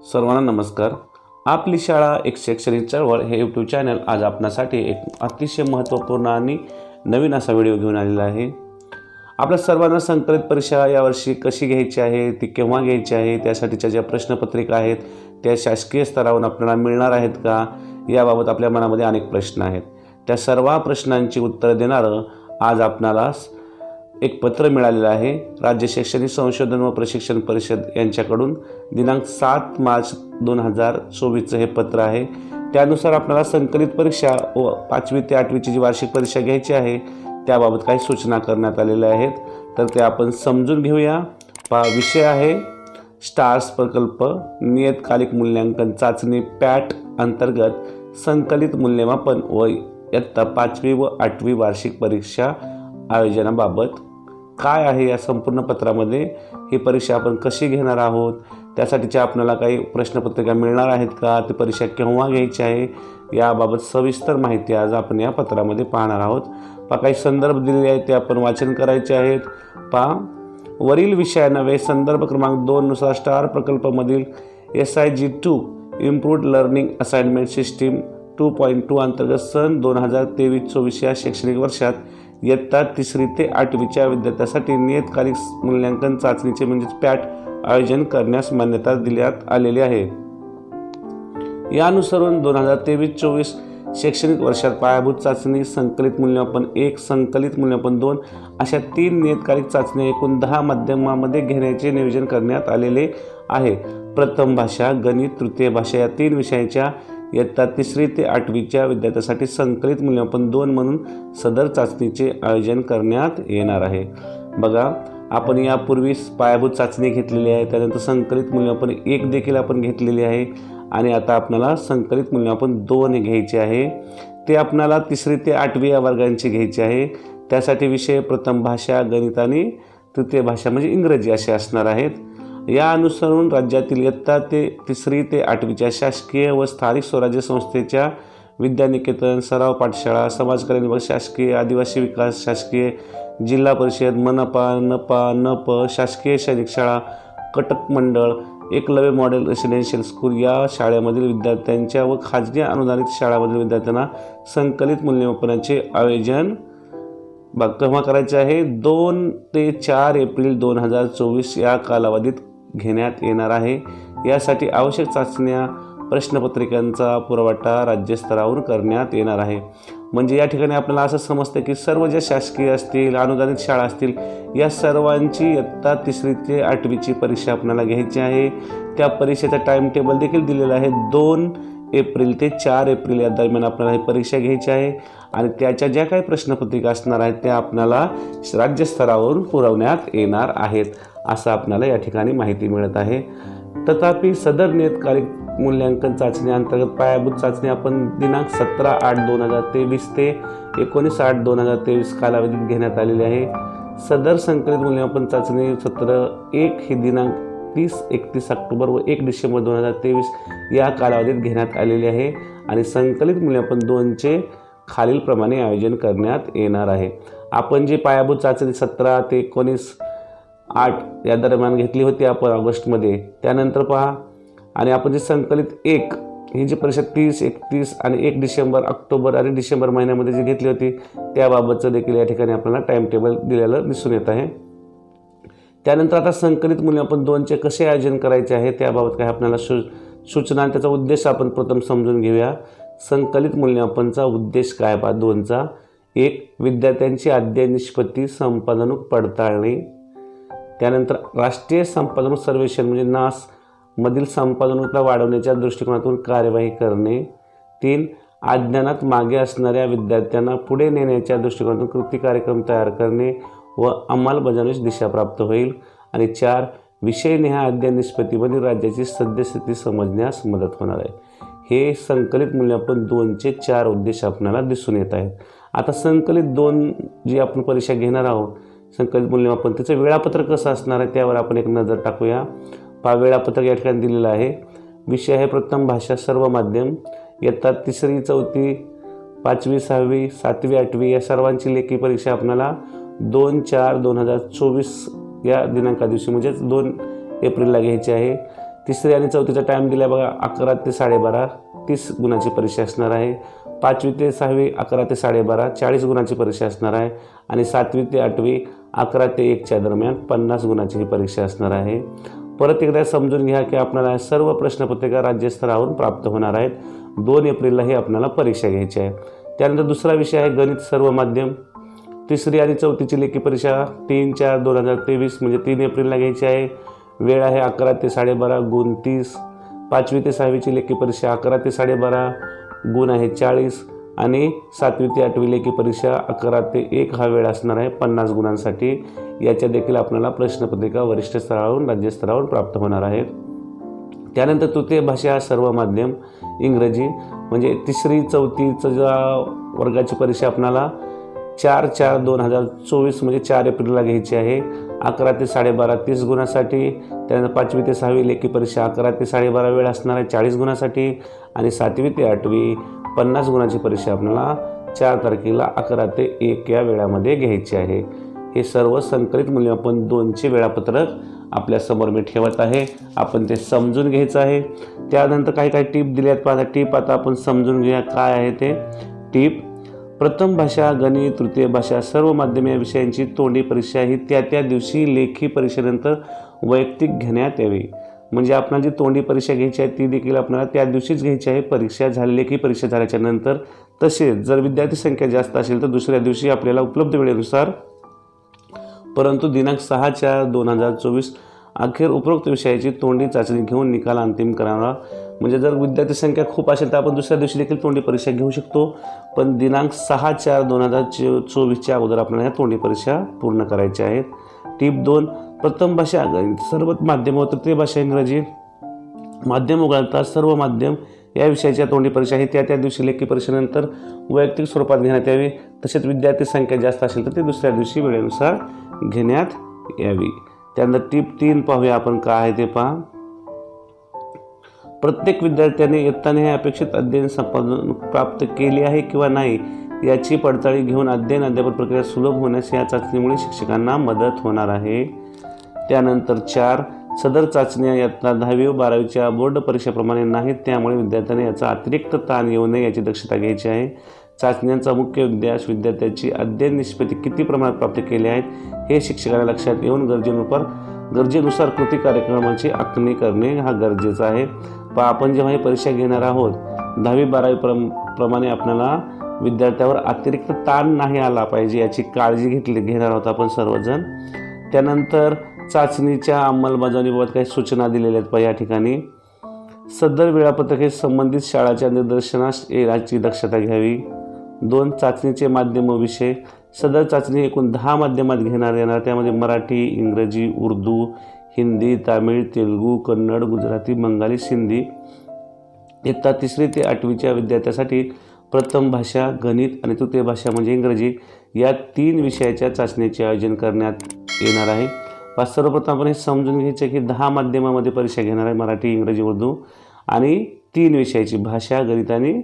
सर्वांना नमस्कार। आपली शाळा एक शैक्षणिक चळवळ हे यूट्यूब चॅनल आज आपणासाठी एक अतिशय महत्त्वपूर्ण आणि नवीन असा व्हिडिओ घेऊन आलेला आहे। आपल्या सर्वांना संकलित परीक्षा यावर्षी कशी घ्यायची आहे, ती केव्हा घ्यायची आहे, त्यासाठीच्या ज्या प्रश्नपत्रिका आहेत त्या शासकीय स्तरावरून आपल्याला मिळणार आहेत का, याबाबत आपल्या मनामध्ये अनेक प्रश्न आहेत। त्या सर्व प्रश्नांची उत्तरं देणारं आज आपणाला एक पत्र मिळालेलं आहे। राज्य शैक्षणिक संशोधन व प्रशिक्षण परिषद यांच्याकडून दिनांक 7 मार्च 2024 हे पत्र आहे। त्यानुसार आपल्याला संकलित परीक्षा व 5वी ते 8वीची जी वार्षिक परीक्षा घ्यायची आहे त्याबाबत काही सूचना करण्यात आलेल्या आहेत, तर ते आपण समजून घेऊया। विषय आहे स्टार्स प्रकल्प नियतकालिक मूल्यांकन चाचणी पॅट अंतर्गत संकलित मूल्यमापन व इयत्ता 5वी व 8वी वार्षिक परीक्षा आयोजनाबाबत काय आहे। या संपूर्ण पत्रामध्ये ही परीक्षा आपण कशी घेणार आहोत, त्यासाठीच्या आपल्याला काही प्रश्नपत्रिका मिळणार आहेत का, ती परीक्षा केव्हा घ्यायची आहे, याबाबत सविस्तर माहिती आज आपण या पत्रामध्ये पाहणार आहोत। काही संदर्भ दिलेले आहेत ते आपण वाचन करायचे आहेत। वरील विषयानवे संदर्भ क्रमांक 2 नुसार स्टार प्रकल्पामधील SIG2 improved learning assignment system 2.2 अंतर्गत सन 2023-24 या शैक्षणिक वर्षात इयत्ता 3री ते 8वीच्या विद्यार्थ्यांसाठी नियतकालिक मूल्यांकन चाचणीचे म्हणजेच पॅट आयोजन करण्यास मान्यता देण्यात आलेली आहे। यानुसार 2023-24 शैक्षणिक वर्षात पायाभूत चाचणी, संकलित मूल्यमापन 1, संकलित मूल्यमापन 2 अशा 3 नियतकालिक चाचण्या एकूण 10 माध्यमामध्ये घेण्याचे नियोजन करण्यात आलेले आहे। प्रथम भाषा, गणित, तृतीय भाषा या 3 विषयाच्या इयत्ता 3री ते 8वीच्या विद्यार्थ्यांसाठी संकलित मूल्यमापन 2 म्हणून सदर चाचणीचे आयोजन करण्यात येणार आहे। बघा, आपण यापूर्वी पायाभूत चाचणी घेतलेली आहे, त्यानंतर संकलित मूल्यमापन 1 देखील आपण घेतलेली आहे आणि आता आपल्याला संकलित मूल्यमापन 2 हे घ्यायचे आहे। ते आपल्याला 3री ते 8वी या वर्गांची घ्यायची आहे। त्यासाठी विषय प्रथम भाषा, गणित आणि तृतीय भाषा म्हणजे इंग्रजी असे असणार आहेत। या अनुसरून राज्यातील इयत्ता 3री ते 8वीच्या शासकीय व स्थानिक स्वराज्य संस्थेच्या विद्यानिकेतन, सराव पाठशाळा, समाज कल्याण विभाग शासकीय, आदिवासी विकास शासकीय, जिल्हा परिषद, मनपा, नपा, नप, शासकीय सैनिक शाळा, कटक मंडळ, एकलव्य मॉडेल रेसिडेन्शियल स्कूल या शाळेमधील विद्यार्थ्यांच्या व खाजगी अनुदानित शाळांमधील विद्यार्थ्यांना संकलित मूल्यमापनाचे आयोजन केव्हा करायचे आहे 2 ते 4 एप्रिल 2024 या कालावधीत घेण्यात येणार आहे। यासाठी आवश्यक चाचण्या प्रश्नपत्रिकांचा पुरवठा राज्यस्तरावरून करण्यात येणार आहे। म्हणजे या ठिकाणी आपल्याला असं समजतं की सर्व ज्या शासकीय असतील, अनुदानित शाळा असतील या सर्वांची इयत्ता 3री ते 8वीची परीक्षा आपल्याला घ्यायची आहे। त्या परीक्षेचा टाइम टेबल देखील दिलेला आहे। 2 एप्रिल ते 4 एप्रिल या दरम्यान आपल्याला ही परीक्षा घ्यायची आहे आणि त्याच्या ज्या काही प्रश्नपत्रिका असणार आहेत त्या आपल्याला राज्यस्तरावरून पुरवण्यात येणार आहेत असं आपल्याला या ठिकाणी माहिती मिळत आहे। तथापि सदर नियतकालिक मूल्यांकन चाचणी अंतर्गत पायाभूत चाचणी आपण दिनांक 17/8/2023 ते 19/8/2023 कालावधीत घेण्यात आलेली आहे। सदर संकलित मूल्यमापन चाचणी सत्र 1 ही दिनांक 30-31 ऑक्टोबर व 1 डिसेंबर 2023 या कालावधीत घेण्यात आलेली आहे आणि संकलित मूल्यमापन 2चे खालीलप्रमाणे आयोजन करण्यात येणार आहे। आपण जी पायाभूत चाचणी 17 ते 19/8 या दरम्यान घेतली होती आपण ऑगस्टमध्ये, त्यानंतर पहा आणि आपण जी संकलित 1 ही जी परीक्षा 30, 31 आणि 1 डिसेंबर ऑक्टोबर आणि डिसेंबर महिन्यामध्ये जी घेतली होती त्याबाबतचं देखील या ठिकाणी आपल्याला टाइम टेबल दिलेलं दिसून येत आहे। त्यानंतर आता संकलित मूल्यमापन 2चे कसे आयोजन करायचे आहे त्याबाबत काही आपल्याला सूचना, त्याचा उद्देश आपण प्रथम समजून घेऊया। संकलित मूल्यमापनचा उद्देश काय पहा 2चा 1 विद्यार्थ्यांची अध्ययन निष्पत्ती संपादनूक पडताळणे, त्यानंतर राष्ट्रीय संपादनूक सर्वेक्षण म्हणजे नास मधील संपादनूकता वाढवण्याच्या दृष्टिकोनातून कार्यवाही करणे, 3 अज्ञानात मागे असणाऱ्या विद्यार्थ्यांना पुढे नेण्याच्या दृष्टिकोनातून कृती कार्यक्रम तयार करणे व अंमलबजावणीस दिशा प्राप्त होईल, आणि 4 विषयनिहाय अध्ययन निष्पत्तीमधील राज्याची सद्यस्थिती समजण्यास मदत होणार आहे। हे संकलित मूल्यमापन 2चे 4 उद्देश आपल्याला दिसून येत आहेत। आता संकलित 2 जी आपण परीक्षा घेणार आहोत संकलित मूल्यमापन त्याचं वेळापत्रक कसं असणार आहे त्यावर आपण एक नजर टाकूया। वेळापत्रक या ठिकाणी दिलेलं आहे। विषय आहे प्रथम भाषा सर्व माध्यम, इयत्ता 3री, 4थी, 5वी, 6वी, 7वी, 8वी या सर्वांची लेखी परीक्षा आपल्याला 2/4/2024 या दिनांका दिवशी म्हणजेच 2 एप्रिलला घ्यायची आहे। तिसरी आणि चौथीचा टाईम दिला बघा, 11 ते 12:30 30 गुणांची परीक्षा असणार आहे. 5वी ते 6वी 11 ते 12:30 40 गुणांची परीक्षा असणार आहे. आणि 7वी ते 8वी 11 ते 1च्या दरम्यान 50 गुणांची ही परीक्षा असणार आहे. परत एकदा समजून घ्या की आपल्याला सर्व प्रश्नपत्रिका राज्यस्तरावरून प्राप्त होणार आहेत. 2 एप्रिलला ही आपल्याला परीक्षा घ्यायची आहे. त्यानंतर दुसरा विषय आहे गणित सर्व माध्यम. तिसरी आणि चौथीची लेखी परीक्षा 3/4/2023 म्हणजे 3 एप्रिलला घ्यायची आहे. वेळ आहे 11 ते 12:30 गुण 30. 5वी ते 6वीची लेखी परीक्षा 11 ते 12:30 गुण आहे 40. आणि 7वी ते 8वी लेखी परीक्षा 11 ते 1 हा वेळ असणार आहे 50 गुणांसाठी. याच्या देखील आपल्याला प्रश्नपत्रिका वरिष्ठ स्तरावरून राज्यस्तरावरून प्राप्त होणार आहेत. त्यानंतर तृतीय भाषा सर्व माध्यम इंग्रजी म्हणजे 3री 4थीचं ज्या वर्गाची परीक्षा आपल्याला 4/4/2024 म्हणजे 4 एप्रिलला घ्यायची आहे. 11 ते 12:30 30 गुणासाठी. त्यानंतर 5वी ते 6वी लेखी परीक्षा 11 ते 12:30 वेळ असणार आहे 40 गुणासाठी. आणि 7वी ते 8वी 50 गुणांची परीक्षा आपल्याला 4 तारखेला 11 ते 1 या वेळामध्ये घ्यायची आहे. हे सर्व संकलित मूल्यमापन 2चे वेळापत्रक आपल्यासमोर मी ठेवत आहे. आपण ते समजून घ्यायचं आहे. त्यानंतर काही टीप दिल्यात पहा. टीप आता आपण समजून घेऊया काय आहे ते. टीप: प्रथम भाषा, गणित, तृतीय भाषा सर्व माध्यम या विषयांची तोंडी परीक्षा ही त्या दिवशी लेखी परीक्षेनंतर वैयक्तिक घेण्यात यावी. म्हणजे आपल्याला जी तोंडी परीक्षा घ्यायची आहे ती देखील आपल्याला त्या दिवशीच घ्यायची आहे परीक्षा झाली लेखी परीक्षा झाल्याच्या नंतर. तसेच जर विद्यार्थी संख्या जास्त असेल तर दुसऱ्या दिवशी आपल्याला उपलब्ध वेळेनुसार, परंतु दिनांक 6/4/2024 अखेर उपरोक्त विषयाची तोंडी चाचणी घेऊन निकाल अंतिम करावा. म्हणजे जर विद्यार्थी संख्या खूप असेल तर आपण दुसऱ्या दिवशी देखील तोंडी परीक्षा घेऊ शकतो. पण दिनांक 6/4/2024च्या अगोदर आपल्याला ह्या तोंडी परीक्षा पूर्ण करायच्या आहेत. टीप 2: प्रथम भाषा गणित सर्व माध्यम व तृतीय भाषा इंग्रजी माध्यम वगळता सर्व माध्यम या विषयाच्या तोंडी परीक्षा ही त्या दिवशी लेखी परीक्षेनंतर वैयक्तिक स्वरूपात घेण्यात यावी. तसेच विद्यार्थी संख्या जास्त असेल तर ते दुसऱ्या दिवशी वेळेनुसार घेण्यात यावी. त्यानंतर टीप 3 पाहूया आपण काय आहे ते पहा. प्रत्येक विद्यार्थ्याने इयत्ताने हे अपेक्षित अध्ययन संपादन प्राप्त केले आहे किंवा नाही याची पडताळणी घेऊन अध्यापन प्रक्रिया सुलभ होण्यास या चाचणीमुळे शिक्षकांना मदत होणार आहे. त्यानंतर 4 सदर चाचण्या इयत्ता 10वी व 12वीच्या बोर्ड परीक्षेप्रमाणे नाहीत, त्यामुळे विद्यार्थ्यांनी याचा अतिरिक्त ताण येऊ नये याची दक्षता घ्यायची आहे. चाचण्यांचा मुख्य उद्देश विद्यार्थ्याची अध्ययन निष्पत्ती किती प्रमाणात प्राप्त केले आहेत हे शिक्षकांना लक्षात येऊन गरजेनुसार कृती कार्यक्रमाची आखणी करणे हा गरजेचा आहे. आपण जेव्हा ही परीक्षा घेणार आहोत 10वी 12वी प्रमाणे आपल्याला विद्यार्थ्यावर अतिरिक्त ताण नाही आला पाहिजे याची काळजी घेणार आहोत आपण सर्वजण. त्यानंतर चाचणीच्या अंमलबजावणीबाबत काही सूचना दिलेल्या आहेत या ठिकाणी. सदर वेळापत्रक हे संबंधित शाळाच्या निदर्शनास याची दक्षता घ्यावी. 2 चाचणीचे माध्यम व विषय. सदर चाचणी एकूण 10 माध्यमात घेण्यात येणार. त्यामध्ये मराठी, इंग्रजी, उर्दू, हिंदी, तामिळ, तेलुगू, कन्नड, गुजराती, बंगाली, सिंधी. इयत्ता 3री ते 8वीच्या विद्यार्थ्यासाठी प्रथम भाषा, गणित आणि तृतीय भाषा म्हणजे इंग्रजी या 3 विषयाच्या चाचणीचे आयोजन करण्यात येणार आहे. सर्वप्रथम आपण हे समजून घ्यायचे की 10 माध्यमामध्ये परीक्षा घेणार आहे. मराठी, इंग्रजी, उर्दू आणि 3 विषयाची भाषा, गणित आणि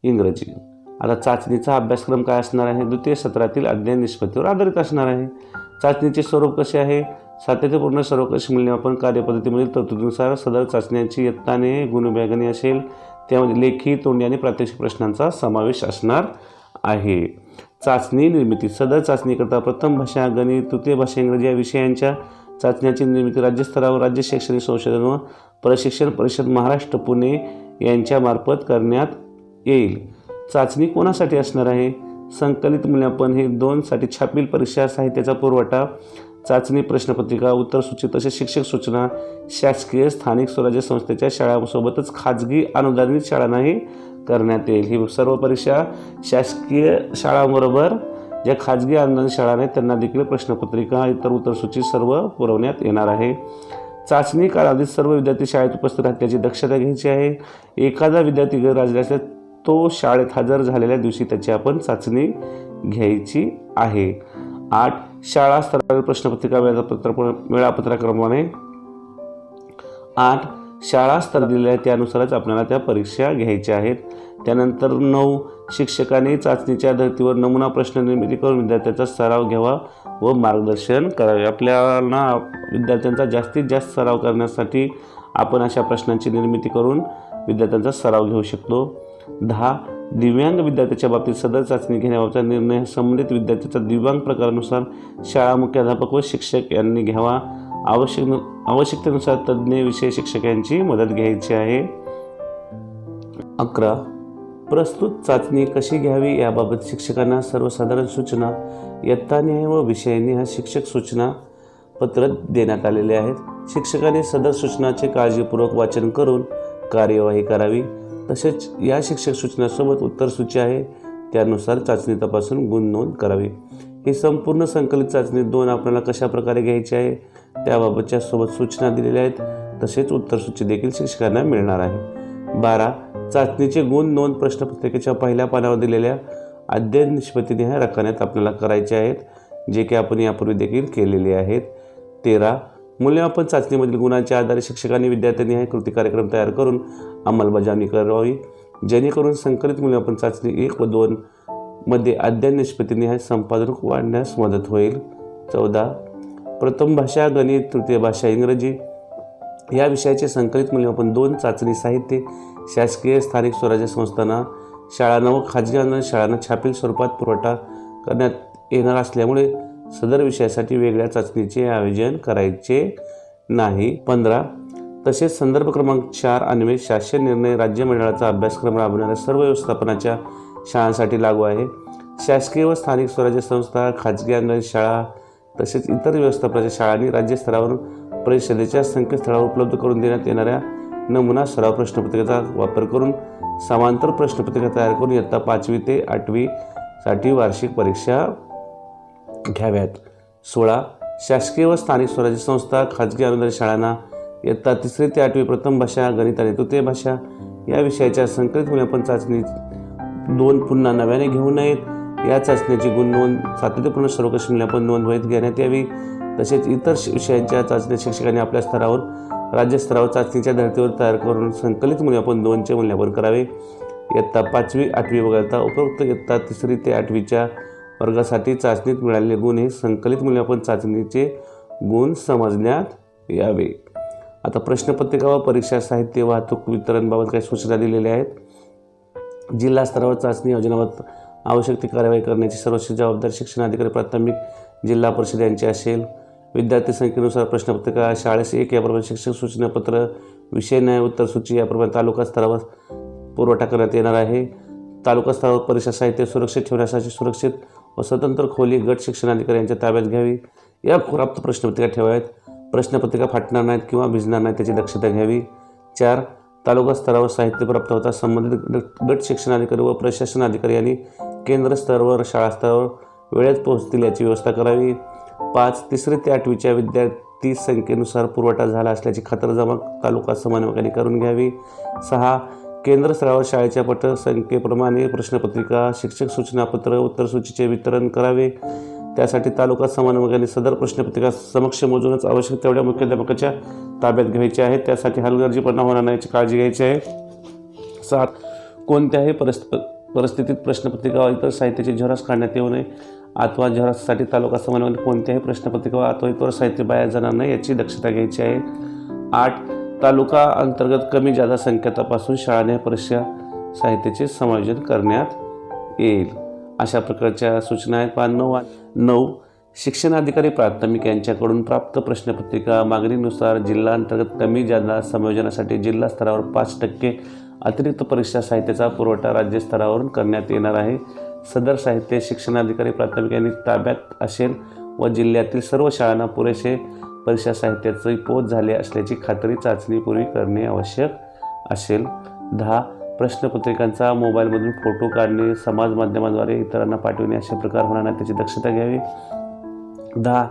इंग्रजी. आता चाचणीचा अभ्यासक्रम काय असणार आहे? द्वितीय सत्रातील अध्ययन निष्पत्तीवर आधारित असणार आहे. चाचणीचे स्वरूप कसे आहे? सातत्यपूर्ण सर्वकष मूल्यमापन कार्यपद्धतीमधील तरतुदीनुसार सदर चाचण्यांची इयत्ताने गुणविभागणी असेल. त्यामध्ये लेखी, तोंडी आणि प्रात्यक्षिक प्रश्नांचा समावेश असणार आहे. चाचणी निर्मिती. सदर चाचणीकरता प्रथम भाषा, गणित, तृतीय भाषा इंग्रजी या विषयांच्या चाचण्यांची निर्मिती राज्यस्तरावर राज्य शैक्षणिक संशोधन व प्रशिक्षण परिषद महाराष्ट्र पुणे यांच्यामार्फत करण्यात येईल. चाचणी कोणासाठी असणार आहे? संकलित मूल्यमापन हे 2 साठी छापील परीक्षा, साहित्याचा पुरवठा, चाचणी प्रश्नपत्रिका, उत्तरसूची तसेच शिक्षक सूचना शासकीय स्थानिक स्वराज्य संस्थेच्या शाळांसोबतच खाजगी अनुदानित शाळांनाही करण्यात येईल. ही सर्व परीक्षा शासकीय शाळांबरोबर ज्या खाजगी अनुदानित शाळा आहेत त्यांना देखील प्रश्नपत्रिका, इतर उत्तरसूची सर्व पुरवण्यात येणार आहे. चाचणी कालावधीत सर्व विद्यार्थी शाळेत उपस्थित राहतात याची दक्षता घ्यायची आहे. एखादा विद्यार्थी गैरहजर असल्यास तो शाळेत हजर झालेल्या दिवशी त्याची आपण चाचणी घ्यायची आहे. 8 शाळा स्तरावर प्रश्नपत्रिका वेळापत्रकाप्रमाणे 8 शाळा स्तर दिलेल्या त्यानुसारच आपल्याला त्या परीक्षा घ्यायच्या आहेत. त्यानंतर 9 शिक्षकांनी चाचणीच्या धर्तीवर नमुना प्रश्न निर्मिती करून विद्यार्थ्यांचा सराव घ्यावा व मार्गदर्शन करावे. आपल्याला विद्यार्थ्यांचा जास्तीत जास्त सराव करण्यासाठी आपण अशा प्रश्नांची निर्मिती करून विद्यार्थ्यांचा सराव घेऊ शकतो. 10. दिव्यांग विद्यार्थ्याच्या बाबतीत सदर चाचणी घेण्याबाबतचा निर्णय संबंधित विद्यार्थ्याच्या दिव्यांग प्रकारानुसार शाळा मुख्याध्यापक व शिक्षक यांनी घ्यावा. आवश्यकतेनुसार तज्ज्ञ विषय शिक्षक यांची मदत घ्यायची आहे. 11. प्रस्तुत चाचणी कशी घ्यावी याबाबत शिक्षकांना सर्वसाधारण सूचना इयत्ता निहाय व विषयनिहाय शिक्षक सूचना पत्र देण्यात आलेले आहेत. शिक्षकांनी सदर सूचनाचे काळजीपूर्वक वाचन करून कार्यवाही करावी. तसेच या शिक्षक सूचनासोबत उत्तरसूची आहे त्यानुसार चाचणी तपासून गुण नोंद करावी. ही संपूर्ण संकलित चाचणी 2 आपल्याला कशा प्रकारे घ्यायची आहे त्याबाबतच्या सोबत सूचना दिलेल्या आहेत. तसेच उत्तरसूची देखील शिक्षकांना मिळणार आहे. 12. चाचणीचे गुण नोंद प्रश्नपत्रिकेच्या पहिल्या पानावर दिलेल्या अध्ययन निष्पत्तीनिहाय रकान्यात आपल्याला करायचे आहेत, जे की आपण यापूर्वी देखील केलेले आहेत. 13. मूल्यमापन चाचणीमधील गुणांच्या आधारे शिक्षकांनी विद्यार्थ्यांनिहाय कृती कार्यक्रम तयार करून अंमलबजावणी करावी, जेणेकरून संकलित मूल्यमापन चाचणी 1 व 2 मध्ये अध्ययन निष्पत्तीनिहाय संपादन वाढण्यास मदत होईल. 14. प्रथम भाषा गणित, तृतीय भाषा इंग्रजी या विषयाचे संकलित मूल्यमापन 2 चाचणी साहित्य शासकीय स्थानिक स्वराज्य संस्थांना, शाळांना व खाजगी अनुदानित शाळांना छापील स्वरूपात पुरवठा करण्यात येणार असल्यामुळे सदर विषयासाठी वेगळ्या चाचणीचे आयोजन करायचे नाही. 15. तसेच संदर्भ क्रमांक 4 अन्वये शासन निर्णय राज्य मंडळाचा अभ्यासक्रम राबवणाऱ्या सर्व व्यवस्थापनाच्या शाळांसाठी लागू आहे. शासकीय व स्थानिक स्वराज्य संस्था, खाजगी अनुदानित शाळा तसेच इतर व्यवस्थापनाच्या शाळांनी राज्यस्तरावर परिषदेच्या संकेतस्थळावर उपलब्ध करून देण्यात येणाऱ्या नमुना सराव प्रश्नपत्रिकेचा वापर करून समांतर प्रश्नपत्रिका तयार करून इयत्ता 5वी ते 8वी साठी वार्षिक परीक्षा घ्याव्यात. 16. शासकीय व स्थानिक स्वराज्य संस्था, खाजगी अनुदानित शाळांना इयत्ता 3री ते 8वी प्रथम भाषा गणित आणि तृतीय भाषा या विषयाच्या संकलित मूल्यमापन चाचणी 2 पुन्हा नव्याने घेऊ नयेत. या चाचणीची गुण नोंद सातत्यपूर्ण सर्वकष मूल्यमापन नोंदवहीत घेण्यात यावी. तसेच इतर विषयांच्या चाचण्या शिक्षकांनी आपल्या स्तरावर राज्यस्तरावर चाचणीच्या धर्तीवर तयार करून संकलित मूल्यमापन 2चे मूल्यमापन करावे. इयत्ता 5वी 8वी वगळता उपरोक्त इयत्ता 3री ते 8वीच्या वर्गासाठी चाचणीत मिळालेले गुण हे संकलित मूल्यमापन चाचणीचे गुण समजण्यात यावे. आता प्रश्नपत्रिका व परीक्षा साहित्य वाहतूक वितरणबाबत काही सूचना दिलेल्या आहेत. जिल्हा स्तरावर चाचणी आयोजनाबाबत आवश्यक ती कार्यवाही करण्याची सर्वोच्च जबाबदारी शिक्षणाधिकारी प्राथमिक जिल्हा परिषद यांची असेल. विद्यार्थी संख्येनुसार प्रश्नपत्रिका शाळेस 1 याप्रमाणे शिक्षक सूचनापत्र विषय न्याय उत्तरसूची याप्रमाणे तालुका स्तरावर पुरवठा करण्यात येणार आहे. तालुका स्तरावर परीक्षा साहित्य सुरक्षित ठेवण्यासाठी सुरक्षित व स्वतंत्र खोली गट शिक्षणाधिकारी यांच्या ताब्यात घ्यावी. या प्राप्त प्रश्नपत्रिका ठेवाव्यात. प्रश्नपत्रिका फाटणार नाहीत किंवा भिजणार नाहीत त्याची दक्षता घ्यावी. 4. तालुका स्तरावर साहित्य प्राप्त होता संबंधित गट शिक्षणाधिकारी व प्रशासन अधिकारी यांनी केंद्र स्तरावर शाळा स्तरावर वेळेत पोहोचतील याची व्यवस्था करावी. 5. 3री ते 8वीच्या विद्यार्थी संख्येनुसार पुरवठा झाला असल्याची खातरजमा तालुका समन्वयकांनी करून घ्यावी. 6. केंद्र स्तरावर शाळेच्या पटसंख्येप्रमाणे प्रश्नपत्रिका, शिक्षक सूचनापत्र, उत्तरसूचीचे वितरण करावे. त्यासाठी तालुका समन्वयकांनी सदर प्रश्नपत्रिका समक्ष मोजूनच आवश्यक तेवढ्या मुख्याध्यापकाच्या ताब्यात घ्यायचे आहे. त्यासाठी हलगर्जीपणा होणार नाही याची काळजी घ्यायची आहे. 7. कोणत्याही परिस्थितीत प्रश्नपत्रिका व इतर साहित्याची झेरॉक्स काढण्यात येऊ नये अथवा झेरॉक्ससाठी तालुका समन्वयाने कोणत्याही प्रश्नपत्रिका अथवा इतर साहित्य बाहेर जाणार नाही याची दक्षता घ्यायची आहे. 8. तालुका अंतर्गत कमी जादा संख्या तपासून शाळाने परीक्षा साहित्याचे समायोजन करण्यात येईल. अशा प्रकारच्या सूचना आहेत. 9. शिक्षणाधिकारी प्राथमिक यांच्याकडून प्राप्त प्रश्नपत्रिका मागणीनुसार जिल्हा अंतर्गत कमी जादा समायोजनासाठी जिल्हा स्तरावर 5% अतिरिक्त परीक्षा साहित्याचा पुरवठा राज्यस्तरावरून करण्यात येणार आहे. सदर साहित्य शिक्षणाधिकारी प्राथमिक यांनी ताब्यात असेल व जिल्ह्यातील सर्व शाळांना पुरेसे परीक्षा साहित्याची पोच झाले असल्याची खात्री चाचणीपूर्वी करणे आवश्यक असेल. 10. प्रश्नपत्रिकांचा मोबाईलमधून फोटो काढणे, समाज माध्यमाद्वारे इतरांना पाठविणे अशा प्रकार होणार नाही त्याची दक्षता घ्यावी. 10.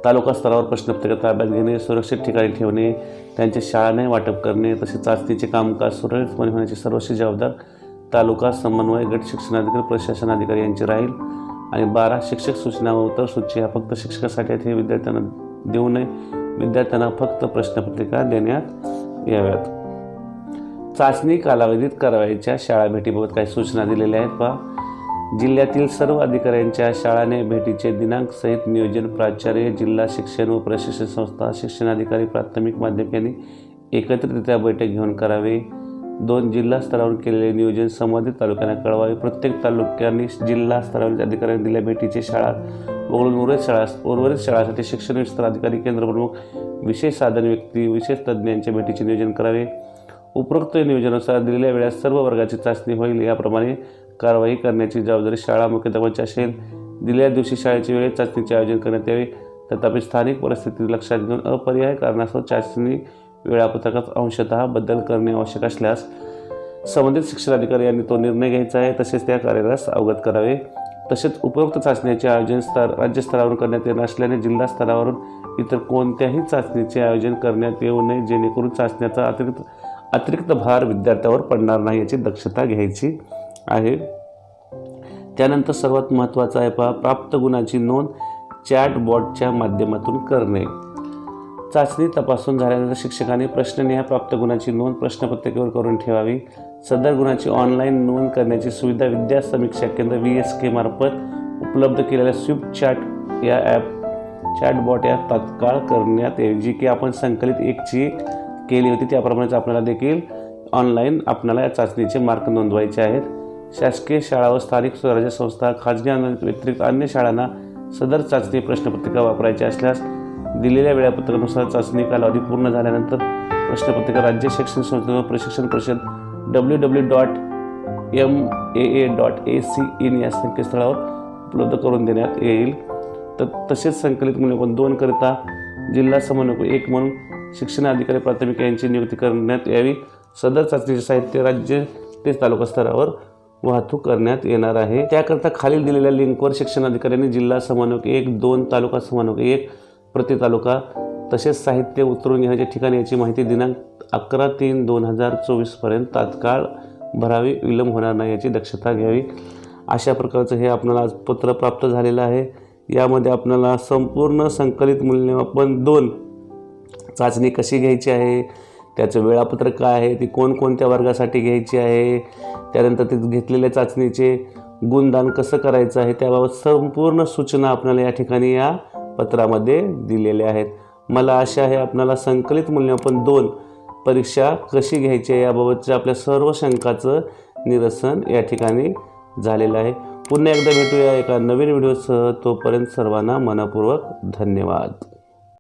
तालुका स्तरावर प्रश्नपत्रिका ताब्यात घेणे, सुरक्षित ठिकाणी ठेवणे, त्यांचे शाळांना वाटप करणे तसेच चाचणीचे कामकाज सुरळीतपणे होण्याची सर्वस्वी जबाबदार तालुका समन्वय गट शिक्षणाधिकारी प्रशासन अधिकारी यांची राहील. आणि 12. शिक्षक सूचना व उत्तरसूची ह्या फक्त शिक्षकासाठी आहेत. हे विद्यार्थ्यांना देऊ नये. विद्यार्थ्यांना फक्त प्रश्नपत्रिका देण्यात याव्यात. चाचणी कालावधीत करावयाच्या शाळा भेटीबाबत काही सूचना दिलेल्या आहेत. पहा, जिल्ह्यातील सर्व अधिकाऱ्यांच्या शाळाने भेटीचे दिनांक सहित नियोजन प्राचार्य, जिल्हा शिक्षण व प्रशिक्षण संस्था, शिक्षणाधिकारी प्राथमिक माध्यमिक यांनी एकत्रितरित्या बैठक घेऊन करावे. 2. जिल्हा स्तरावर केलेले नियोजन संबंधित तालुक्यांना कळवावे. प्रत्येक तालुक्यांनी जिल्हा स्तरावरील अधिकाऱ्यांनी दिलेल्या भेटीची शाळा वगळून उर्वरित शाळांसाठी शिक्षण विस्तार अधिकारी, केंद्र प्रमुख, विशेष साधन व्यक्ती, विशेष तज्ज्ञ यांच्या भेटीचे नियोजन करावे. उपरोक्त नियोजनानुसार दिलेल्या वेळात सर्व वर्गाची चाचणी होईल याप्रमाणे कारवाई करण्याची जबाबदारी शाळा मुख्याध्यापकांची असेल. दिलेल्या दिवशी शाळेच्या वेळेत चाचणीचे आयोजन करण्यात यावे. तथापि स्थानिक परिस्थिती लक्षात घेऊन अपरिहार्य कारणास्तव चाचणी वेळापत्रकात अंशतः बदल करणे आवश्यक असल्यास संबंधित शिक्षणाधिकारी यांनी तो निर्णय घ्यायचा आहे. तसेच त्या कार्यालयास अवगत करावे. तसेच उपरोक्त चाचणीचे आयोजन राज्यस्तरावरून करण्यात येणार असल्याने जिल्हा स्तरावरून इतर कोणत्याही चाचणीचे आयोजन करण्यात येऊ नये, जेणेकरून चाचण्याचा अतिरिक्त भार विद्यार्थ्यावर पडणार नाही याची दक्षता घ्यायची आहे. त्यानंतर सर्वात महत्त्वाचं आहे प्राप्त गुणांची नोंद चॅटबॉटच्या माध्यमातून करणे. चाचणी तपासून झाल्यानंतर शिक्षकांनी प्रश्ननिहाय प्राप्त गुणांची नोंद प्रश्नपत्रिकेवर करून ठेवावी. सदर गुणांची ऑनलाईन नोंद करण्याची सुविधा विद्या समीक्षा केंद्र VSK मार्फत उपलब्ध केलेल्या स्विफ्ट चॅट या चॅटबॉट या तात्काळ करण्यात यावी. जी की आपण संकलित 1ची केली होती त्याप्रमाणेच आपल्याला देखील ऑनलाईन आपल्याला या चाचणीचे मार्क नोंदवायचे आहेत. शासकीय शाळा व स्थानिक स्वराज्य संस्था, खाजगी व्यतिरिक्त अन्य शाळांना सदर चाचणी प्रश्नपत्रिका वापरायची असल्यास दिलेल्या वेळापत्रकानुसार चाचणी कालावधी पूर्ण झाल्यानंतर प्रश्नपत्रिका राज्य शैक्षणिक संस्था व प्रशिक्षण परिषद www.maa.ac.in या संकेतस्थळावर उपलब्ध करून देण्यात येईल. तसेच संकलित मूल्यमापन 2 करिता जिल्हा समन्वयक 1 म्हणून शिक्षणाधिकारी प्राथमिक यांची नियुक्ती करण्यात यावी. सदर चाचणीचे साहित्य राज्य ते तालुका स्तरावर वाहतूक करण्यात येणार आहे. त्याकरता खालील दिलेल्या लिंकवर शिक्षणाधिकाऱ्यांनी जिल्हा समन्वयक 1, 2, तालुका समन्वयक 1 प्रति तालुका तसेच साहित्य उतरून घेण्याच्या ठिकाणी याची माहिती दिनांक 11/3/2024 पर्यंत तात्काळ भरावी. विलंब होणार नाही याची दक्षता घ्यावी. अशा प्रकारचं हे आपल्याला आज पत्र प्राप्त झालेलं आहे. यामध्ये आपल्याला संपूर्ण संकलित मूल्यमापन 2 चाचणी कशी घ्यायची आहे, त्याचं वेळापत्रक काय आहे, ती कोणकोणत्या वर्गासाठी घ्यायची आहे, त्यानंतर ते घेतलेल्या चाचणीचे गुणदान कसं करायचं आहे त्याबाबत संपूर्ण सूचना आपल्याला या ठिकाणी या पत्रामध्ये दिलेल्या आहेत. मला आशा आहे आपल्याला संकलित मूल्यमापन 2 परीक्षा कशी घ्यायची आहे याबाबतच्या आपल्या सर्व शंकाचं निरसन या ठिकाणी झालेलं आहे. पुन्हा एकदा भेटूया एका नवीन व्हिडिओसह. तोपर्यंत सर्वांना मनपूर्वक धन्यवाद.